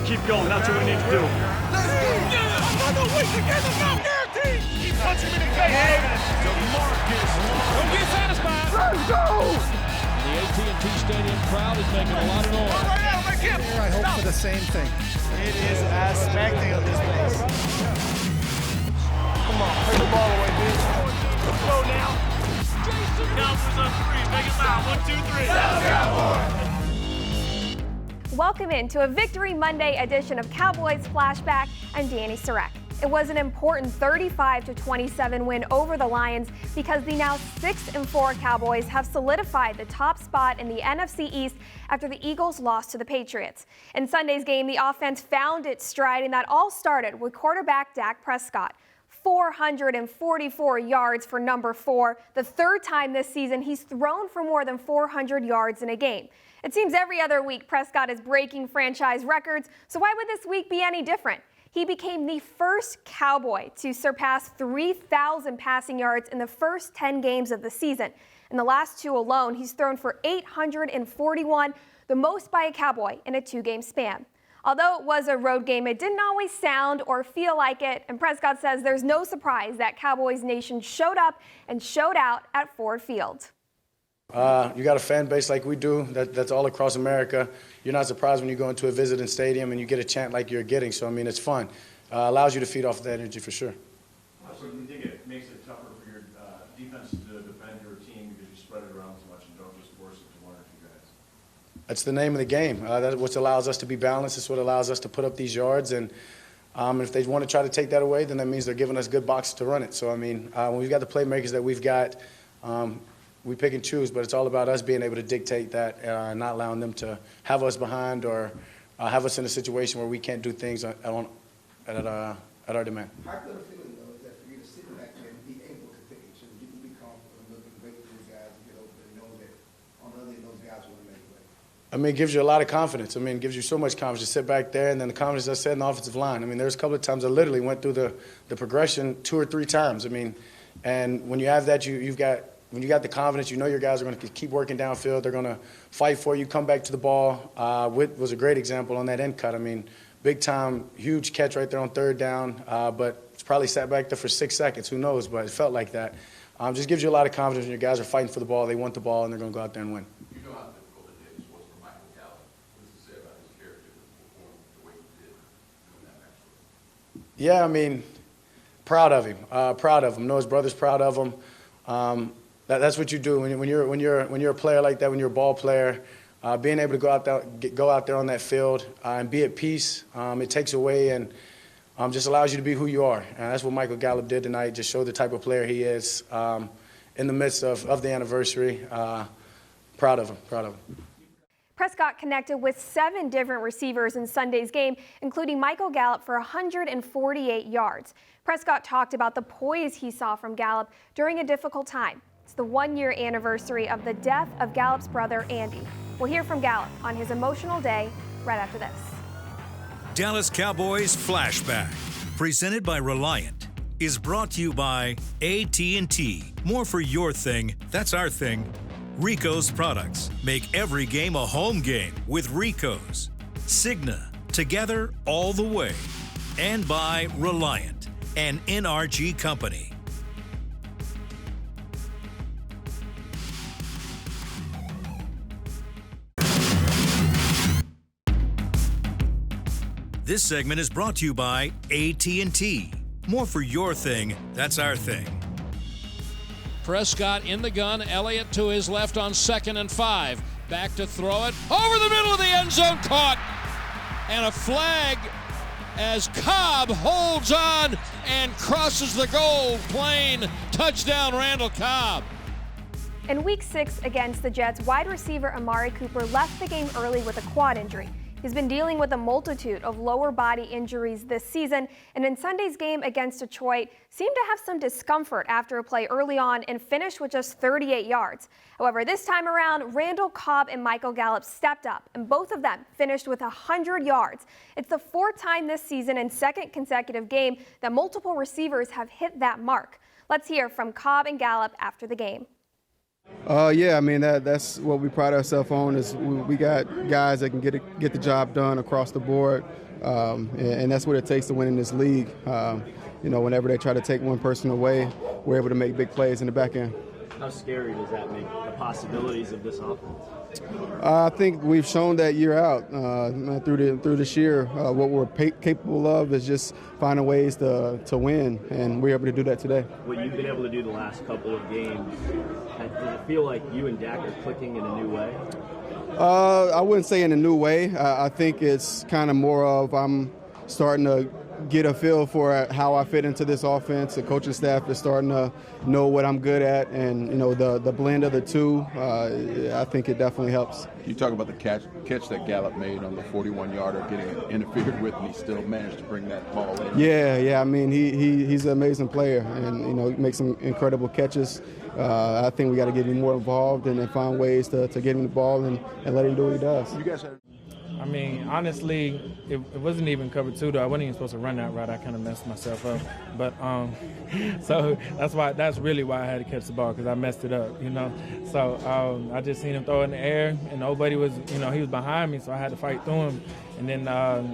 keep going. That's what we need to do. Another week together, not guaranteed. Keep punching him in the face. DeMarcus. Don't get satisfied. Let's go. The AT&T Stadium crowd is making a lot of noise. I hope for the same thing. It is a spectacle, this place. Come on, take the ball away, bitch. Let's go now. Cowboys on 3. Make it loud. 1, 2, 3. Welcome into a Victory Monday edition of Cowboys Flashback. I'm Dani Sureck. It was an important 35-27 win over the Lions because the now 6-4 Cowboys have solidified the top spot in the NFC East after the Eagles lost to the Patriots. In Sunday's game, the offense found its stride, and that all started with quarterback Dak Prescott. 444 yards for number 4, the third time this season he's thrown for more than 400 yards in a game. It seems every other week Prescott is breaking franchise records, so why would this week be any different? He became the first Cowboy to surpass 3,000 passing yards in the first 10 games of the season. In the last 2 alone, he's thrown for 841, the most by a Cowboy in a 2-game span. Although it was a road game, it didn't always sound or feel like it, and Prescott says there's no surprise that Cowboys Nation showed up and showed out at Ford Field. You got a fan base like we do that's all across America. You're not surprised when you go into a visiting stadium and you get a chant like you're getting. So, I mean, it's fun. Allows you to feed off that energy for sure. So do you think it makes it tougher for your defense to defend your team because you spread it around so much and don't just force it to 1 or 2 guys? That's the name of the game. That's what allows us to be balanced. It's what allows us to put up these yards. And if they want to try to take that away, then that means they're giving us good boxes to run it. So, I mean, when we've got the playmakers that we've got, we pick and choose, but it's all about us being able to dictate that and not allowing them to have us behind or have us in a situation where we can't do things at our demand. How good a feeling, though, is that for you to sit back there and be able to pick and choose? You can be confident and looking great for these guys and get over and know that on the other end, those guys will make a play. I mean, it gives you a lot of confidence. I mean, it gives you so much confidence to sit back there, and then the confidence I said in the offensive line. I mean, there's a couple of times I literally went through the progression 2 or 3 times. I mean, and when you have that, when you got the confidence, you know your guys are going to keep working downfield. They're going to fight for you, come back to the ball. Witt was a great example on that end cut. I mean, big time, huge catch right there on 3rd down, but it's probably sat back there for 6 seconds. Who knows? But it felt like that. Just gives you a lot of confidence when your guys are fighting for the ball. They want the ball, and they're going to go out there and win. You know how difficult it was for Michael Gallup. What does it say about his character to perform the way he did in that match? Yeah, I mean, proud of him. Proud of him. Know his brother's proud of him. That's what you do when you're a player like that. When you're a ball player, being able to go out there on that field and be at peace. It takes away and just allows you to be who you are. And that's what Michael Gallup did tonight. Just show the type of player he is in the midst of the anniversary. Proud of him. Proud of him. Prescott connected with 7 different receivers in Sunday's game, including Michael Gallup for 148 yards. Prescott talked about the poise he saw from Gallup during a difficult time. It's the 1-year anniversary of the death of Gallup's brother, Andy. We'll hear from Gallup on his emotional day right after this. Dallas Cowboys Flashback, presented by Reliant, is brought to you by AT&T. More for your thing, that's our thing. Rico's products make every game a home game with Rico's. Cigna, together all the way. And by Reliant, an NRG company. This segment is brought to you by AT&T. More for your thing, that's our thing. Prescott in the gun, Elliott to his left on 2nd and 5. Back to throw it, over the middle of the end zone, caught. And a flag as Cobb holds on and crosses the goal plane. Touchdown, Randall Cobb. In Week 6 against the Jets, wide receiver Amari Cooper left the game early with a quad injury. He's been dealing with a multitude of lower body injuries this season, and in Sunday's game against Detroit, seemed to have some discomfort after a play early on and finished with just 38 yards. However, this time around, Randall Cobb and Michael Gallup stepped up, and both of them finished with 100 yards. It's the 4th time this season and 2nd consecutive game that multiple receivers have hit that mark. Let's hear from Cobb and Gallup after the game. Yeah, I mean, that's what we pride ourselves on is we got guys that can get the job done across the board. and that's what it takes to win in this league. Whenever they try to take one person away, we're able to make big plays in the back end. How scary does that make the possibilities of this offense? I think we've shown that year out through this year. What we're capable of is just finding ways to win, and we're able to do that today. What you've been able to do the last couple of games, does it feel like you and Dak are clicking in a new way? I wouldn't say in a new way. I think it's kind of more of I'm starting to get a feel for how I fit into this offense. The coaching staff is starting to know what I'm good at, and the blend of the two, I think it definitely helps. You talk about the catch that Gallup made on the 41-yarder, getting interfered with, and he still managed to bring that ball in. Yeah. I mean, he's an amazing player, and he makes some incredible catches. I think we got to get him more involved and then find ways to get him the ball and let him do what he does. You guys have. I mean, honestly, it wasn't even cover two, though. I wasn't even supposed to run that route. I kind of messed myself up. But so that's really why I had to catch the ball, because I messed it up, So I just seen him throw it in the air, and nobody was, he was behind me, so I had to fight through him. And then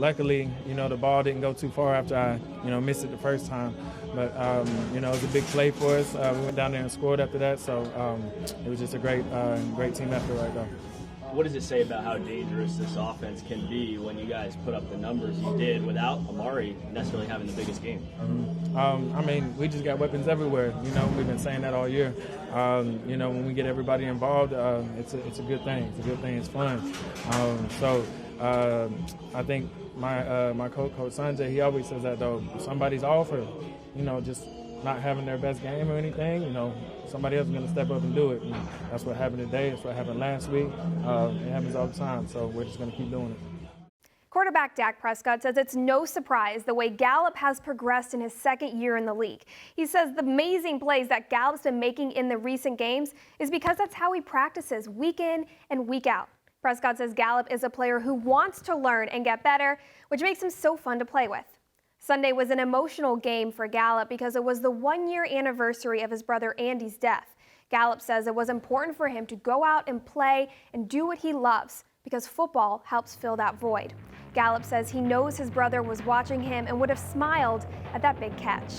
luckily, the ball didn't go too far after I, missed it the first time. But, it was a big play for us. We went down there and scored after that, so it was just a great team effort right there. What does it say about how dangerous this offense can be when you guys put up the numbers you did without Amari necessarily having the biggest game? I mean, we just got weapons everywhere. We've been saying that all year. When we get everybody involved, it's a good thing. It's a good thing. It's fun. I think my coach Sanjay, he always says that, though, somebody's offered, just not having their best game or anything, somebody else is going to step up and do it. And that's what happened today. That's what happened last week. It happens all the time, so we're just going to keep doing it. Quarterback Dak Prescott says it's no surprise the way Gallup has progressed in his second year in the league. He says the amazing plays that Gallup's been making in the recent games is because that's how he practices week in and week out. Prescott says Gallup is a player who wants to learn and get better, which makes him so fun to play with. Sunday was an emotional game for Gallup because it was the one-year anniversary of his brother Andy's death. Gallup says it was important for him to go out and play and do what he loves because football helps fill that void. Gallup says he knows his brother was watching him and would have smiled at that big catch.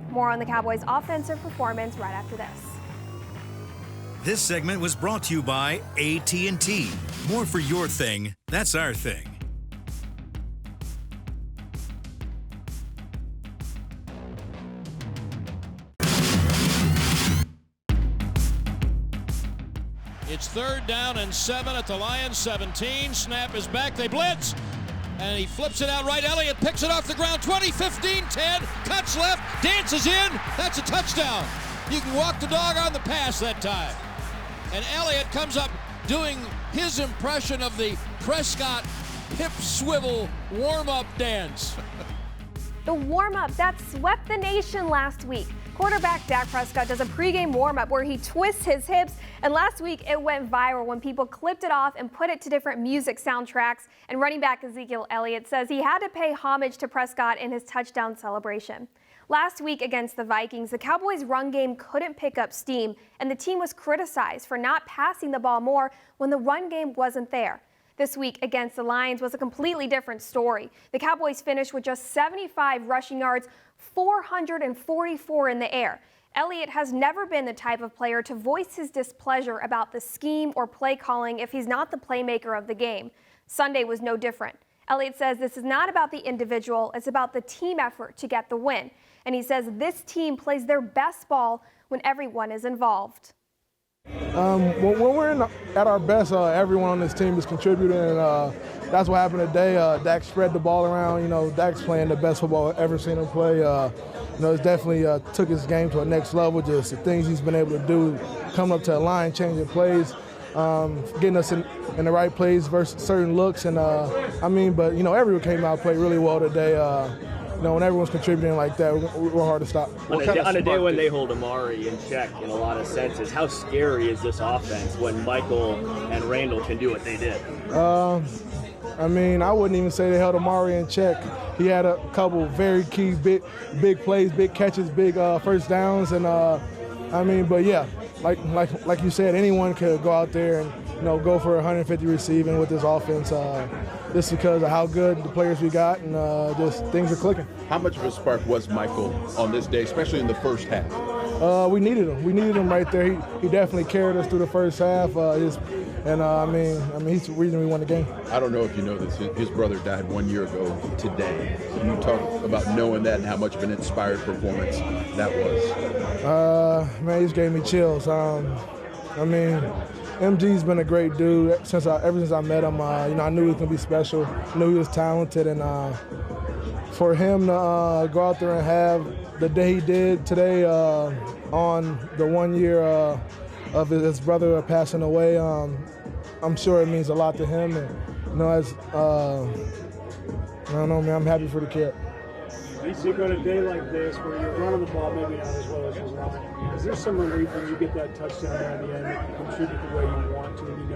More on the Cowboys' offensive performance right after this. This segment was brought to you by AT&T. More for your thing, that's our thing. It's 3rd down and 7 at the Lions 17. Snap is back. They blitz. And he flips it out right. Elliott picks it off the ground. 20, 15, 10. Cuts left. Dances in. That's a touchdown. You can walk the dog on the pass that time. And Elliott comes up doing his impression of the Prescott hip swivel warm-up dance. The warm-up that swept the nation last week. Quarterback Dak Prescott does a pregame warm-up where he twists his hips, and last week it went viral when people clipped it off and put it to different music soundtracks, and running back Ezekiel Elliott says he had to pay homage to Prescott in his touchdown celebration. Last week against the Vikings, the Cowboys' run game couldn't pick up steam, and the team was criticized for not passing the ball more when the run game wasn't there. This week against the Lions was a completely different story. The Cowboys finished with just 75 rushing yards, 444 in the air. Elliott has never been the type of player to voice his displeasure about the scheme or play calling if he's not the playmaker of the game. Sunday was no different. Elliott says this is not about the individual, it's about the team effort to get the win. And he says this team plays their best ball when everyone is involved. When we're at our best, everyone on this team is contributing, and that's what happened today. Dak spread the ball around. Dak's playing the best football I've ever seen him play. It's definitely took his game to a next level. Just the things he's been able to do, coming up to a line, changing plays, getting us in the right plays versus certain looks. And but everyone came out and played really well today. When everyone's contributing like that, we're hard to stop. On a day when they hold Amari in check in a lot of senses, how scary is this offense when Michael and Randall can do what they did? I wouldn't even say they held Amari in check. He had a couple very key big plays, big catches, big first downs, and but yeah, like you said, anyone could go out there and go for 150 receiving with this offense. just because of how good the players we got, and just things are clicking. How much of a spark was Michael on this day, especially in the first half? We needed him. We needed him right there. He definitely carried us through the first half. He's the reason we won the game. I don't know if you know this. His brother died 1 year ago today. Can you talk about knowing that and how much of an inspired performance that was? Man, he just gave me chills. MG's been a great dude ever since I met him. I knew he was gonna be special. I knew he was talented, and for him to go out there and have the day he did today on the 1 year of his brother passing away, I'm sure it means a lot to him. And I don't know, man. I'm happy for the kid. You see, on a day like this where you're running the ball maybe not as well as you want, is there some relief when you get that touchdown at the end that you contribute the way you want to, and you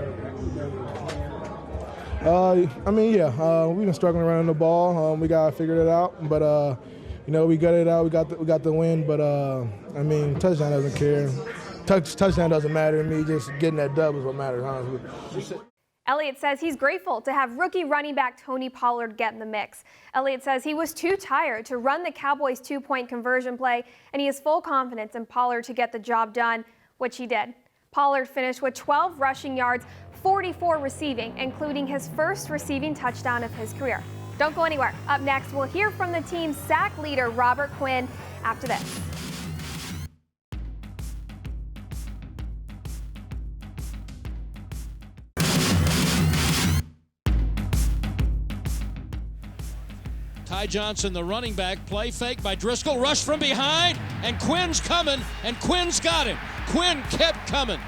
can? We've been struggling around the ball. We got to figure it out, but we got it out. We got the win, but touchdown doesn't care. Touchdown doesn't matter to me. Just getting that dub is what matters, honestly. Elliott says he's grateful to have rookie running back Tony Pollard get in the mix. Elliott says he was too tired to run the Cowboys' 2-point conversion play, and he has full confidence in Pollard to get the job done, which he did. Pollard finished with 12 rushing yards, 44 receiving, including his first receiving touchdown of his career. Don't go anywhere. Up next, we'll hear from the team's sack leader, Robert Quinn, after this. Ty Johnson, the running back, play fake by Driscoll, rush from behind, and Quinn's coming, and Quinn's got him. Quinn kept coming.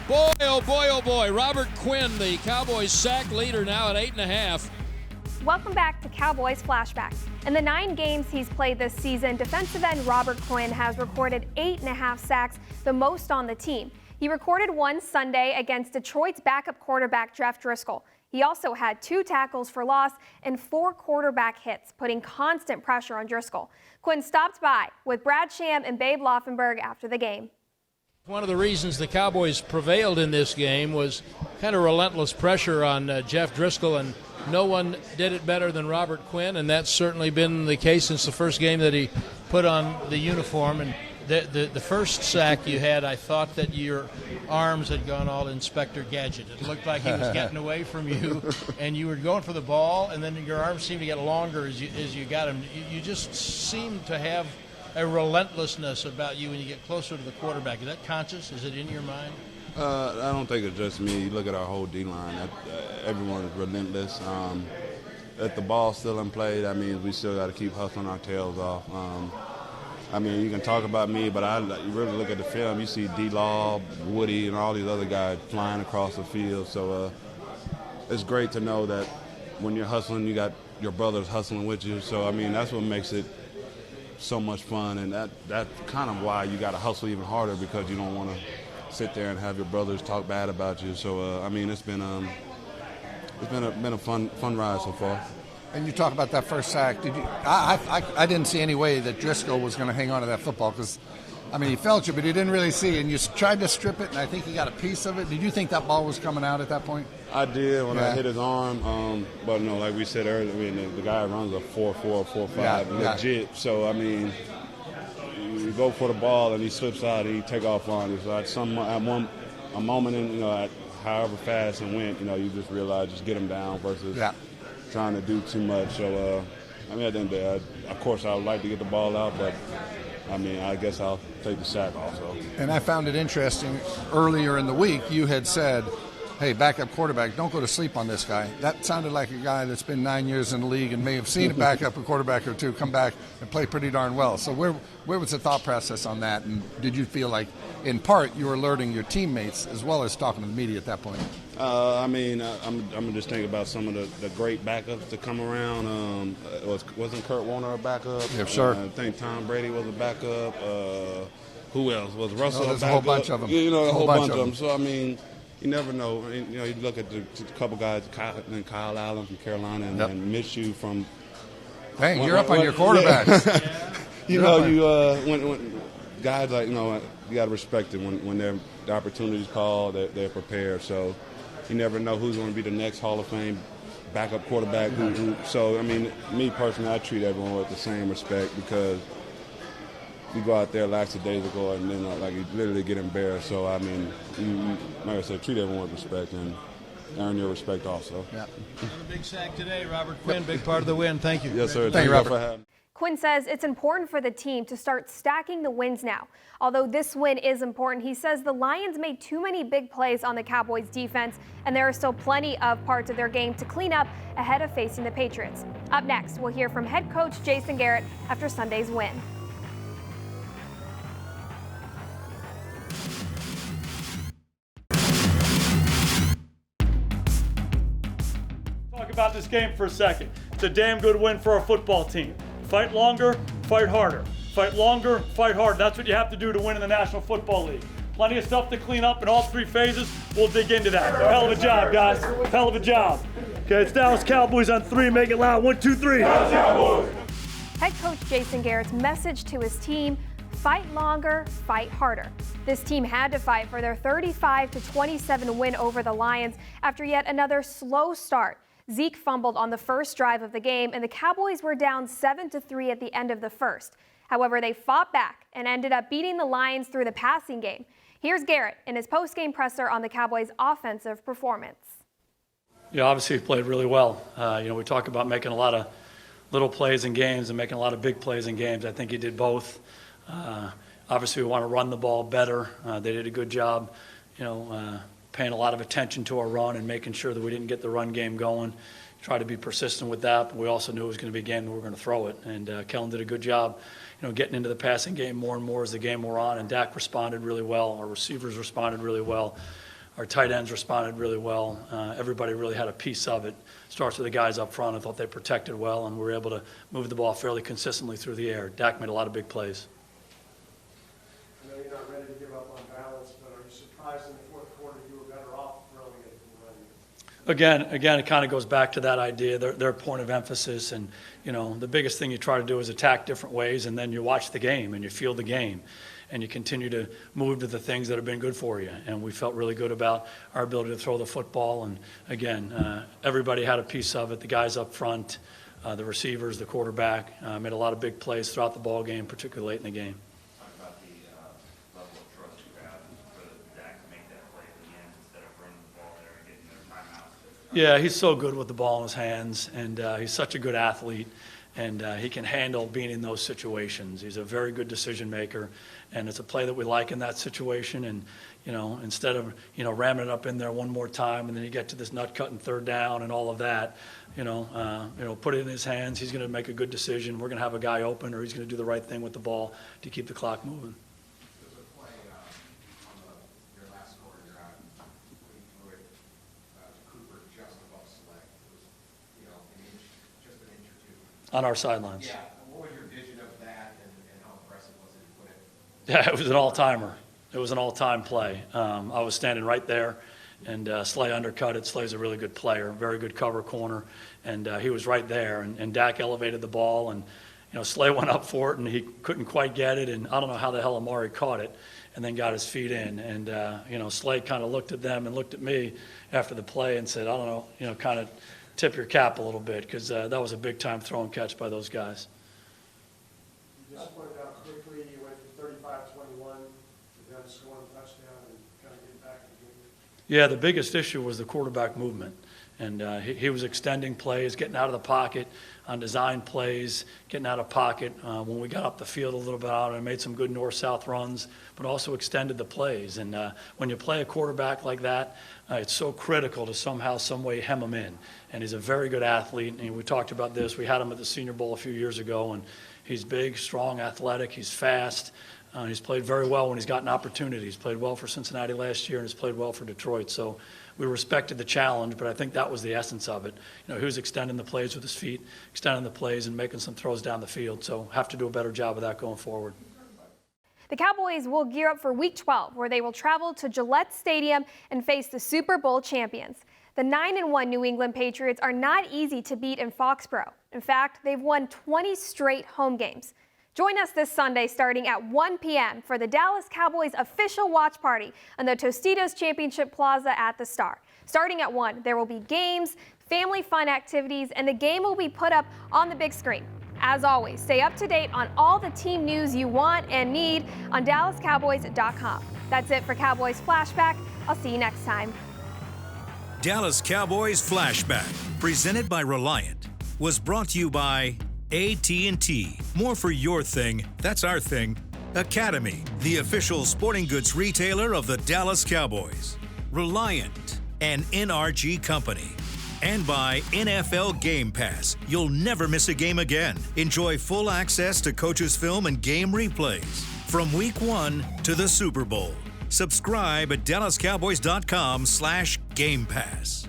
Boy, oh boy, oh boy. Robert Quinn, the Cowboys sack leader now at 8.5. Welcome back to Cowboys Flashback. In the 9 games he's played this season, defensive end Robert Quinn has recorded 8.5 sacks, the most on the team. He recorded one Sunday against Detroit's backup quarterback Jeff Driscoll. He also had 2 tackles for loss and 4 quarterback hits, putting constant pressure on Driscoll. Quinn stopped by with Brad Sham and Babe Laufenberg after the game. One of the reasons the Cowboys prevailed in this game was kind of relentless pressure on Jeff Driscoll, and no one did it better than Robert Quinn, and that's certainly been the case since the first game that he put on the uniform. And the first sack you had, I thought that your arms had gone all Inspector Gadget. It looked like he was getting away from you, and you were going for the ball, and then your arms seemed to get longer as you got him. You just seemed to have a relentlessness about you when you get closer to the quarterback. Is that conscious? Is it in your mind? I don't think it's just me. You look at our whole D-line. Everyone is relentless. If the ball's still in play, that means we still got to keep hustling our tails off. You can talk about me, but you really look at the film, you see D-Law, Woody, and all these other guys flying across the field. So it's great to know that when you're hustling, you got your brothers hustling with you. So, that's what makes it so much fun, and that's kind of why you got to hustle even harder, because you don't want to sit there and have your brothers talk bad about you. So, it's been a fun ride so far. And you talk about that first sack. Did you? I didn't see any way that Driscoll was going to hang on to that football, because, he felt you, but he didn't really see. And you tried to strip it, and I think he got a piece of it. Did you think that ball was coming out at that point? I did when I hit his arm. But no, like we said earlier, the guy runs a 4.4, 4.5, legit. So you go for the ball and he slips out and he take off on you. So at a moment in however fast it went, you just realize just get him down versus trying to do too much. So at the end of the day, of course I would like to get the ball out, but I guess I'll take the sack also. And I found it interesting, earlier in the week you had said, hey, backup quarterback, don't go to sleep on this guy. That sounded like a guy that's been 9 years in the league and may have seen a backup quarterback or two come back and play pretty darn well. So where was the thought process on that? And did you feel like, in part, you were alerting your teammates as well as talking to the media at that point? I'm just thinking about some of the great backups to come around. Wasn't Kurt Warner a backup? Yeah, sure. I think Tom Brady was a backup. Who else? Was Russell a backup? There's a whole bunch of them. A whole bunch of them. So, you never know. You look at the couple guys, Kyle Allen from Carolina, and Minshew from. Hey, you're up on your quarterbacks. When guys like you got to respect it when the opportunity's called, they're prepared. So you never know who's going to be the next Hall of Fame backup quarterback. So, I mean, me personally, I treat everyone with the same respect because we go out there lackadaisical and then like you literally get embarrassed. So, I mean, like I said, treat everyone with respect and earn your respect also. Yeah. A big sack today, Robert Quinn, big part of the win. Thank you. Yes, sir. Thank you, Robert. For having me. Quinn says it's important for the team to start stacking the wins now. Although this win is important, he says the Lions made too many big plays on the Cowboys defense, and there are still plenty of parts of their game to clean up ahead of facing the Patriots. Up next, we'll hear from head coach Jason Garrett after Sunday's win. Talk about this game for a second. It's a damn good win for our football team. Fight longer, fight harder. Fight longer, fight harder. That's what you have to do to win in the National Football League. Plenty of stuff to clean up in all three phases. We'll dig into that. Hell of a job, guys. Hell of a job. Okay, it's Dallas Cowboys on 3. Make it loud. 1, 2, 3. Dallas Cowboys. Head coach Jason Garrett's message to his team: fight longer, fight harder. This team had to fight for their 35-27 win over the Lions after yet another slow start. Zeke fumbled on the first drive of the game, and the Cowboys were down 7-3 at the end of the first. However, they fought back and ended up beating the Lions through the passing game. Here's Garrett in his post-game presser on the Cowboys' offensive performance. Yeah, obviously he played really well. We talk about making a lot of little plays in games and making a lot of big plays in games. I think he did both. Obviously we want to run the ball better. They did a good job, paying a lot of attention to our run and making sure that we didn't get the run game going. Try to be persistent with that, but we also knew it was going to be a game that we were going to throw it. And Kellen did a good job, getting into the passing game more and more as the game wore on. And Dak responded really well. Our receivers responded really well. Our tight ends responded really well. Everybody really had a piece of it. Starts with the guys up front. I thought they protected well, and we were able to move the ball fairly consistently through the air. Dak made a lot of big plays. I know you're not ready to give up on balance, but are you surprised in the fourth quarter you were better off throwing it than running it? Again, it kind of goes back to that idea, their point of emphasis. And, the biggest thing you try to do is attack different ways, and then you watch the game and you feel the game. And you continue to move to the things that have been good for you. And we felt really good about our ability to throw the football. And, again, everybody had a piece of it. The guys up front, the receivers, the quarterback, made a lot of big plays throughout the ball game, particularly late in the game. Talk about the level of trust you have for Dak to make that play at the end instead of running the ball there and getting their timeouts. Yeah, he's so good with the ball in his hands, and he's such a good athlete. And he can handle being in those situations. He's a very good decision maker, and it's a play that we like in that situation. And instead of ramming it up in there one more time, and then you get to this nut cutting third down and all of that, put it in his hands. He's going to make a good decision. We're going to have a guy open, or he's going to do the right thing with the ball to keep the clock moving. There's a play on your last score you're on when you threw it to Cooper just above Slay. It was just an inch or two. On our sidelines. Yeah. What was your vision of that, and how impressive was it to put it? Yeah, it was an all-timer. It was an all-time play. I was standing right there, and Slay undercut it. Slay's a really good player, very good cover corner, and he was right there. And Dak elevated the ball, and Slay went up for it, and he couldn't quite get it. And I don't know how the hell Amari caught it, and then got his feet in. And Slay kind of looked at them and looked at me after the play and said, I don't know, kind of tip your cap a little bit, because that was a big-time throw and catch by those guys. You just pointed out quickly, you went from 35-21 to them scoring a touchdown and kind of getting back in the game. Yeah, the biggest issue was the quarterback movement. And he was extending plays, getting out of the pocket on design plays, getting out of pocket when we got up the field a little bit out and made some good north-south runs, but also extended the plays. And when you play a quarterback like that, it's so critical to somehow, some way hem him in. And he's a very good athlete. And we talked about this. We had him at the Senior Bowl a few years ago, and he's big, strong, athletic. He's fast. He's played very well when he's gotten opportunities. He's played well for Cincinnati last year, and he's played well for Detroit. So we respected the challenge, but I think that was the essence of it. He was extending the plays with his feet, extending the plays, and making some throws down the field. So have to do a better job of that going forward. The Cowboys will gear up for Week 12, where they will travel to Gillette Stadium and face the Super Bowl champions. The 9-1 New England Patriots are not easy to beat in Foxborough. In fact, they've won 20 straight home games. Join us this Sunday starting at 1 p.m. for the Dallas Cowboys official watch party on the Tostitos Championship Plaza at the Star. Starting at 1, there will be games, family fun activities, and the game will be put up on the big screen. As always, stay up to date on all the team news you want and need on DallasCowboys.com. That's it for Cowboys Flashback. I'll see you next time. Dallas Cowboys Flashback, presented by Reliant, was brought to you by AT&T. More for your thing, that's our thing. Academy, the official sporting goods retailer of the Dallas Cowboys. Reliant, an NRG company. And by NFL Game Pass. You'll never miss a game again. Enjoy full access to coaches' film and game replays from Week 1 to the Super Bowl. Subscribe at DallasCowboys.com/Game Pass.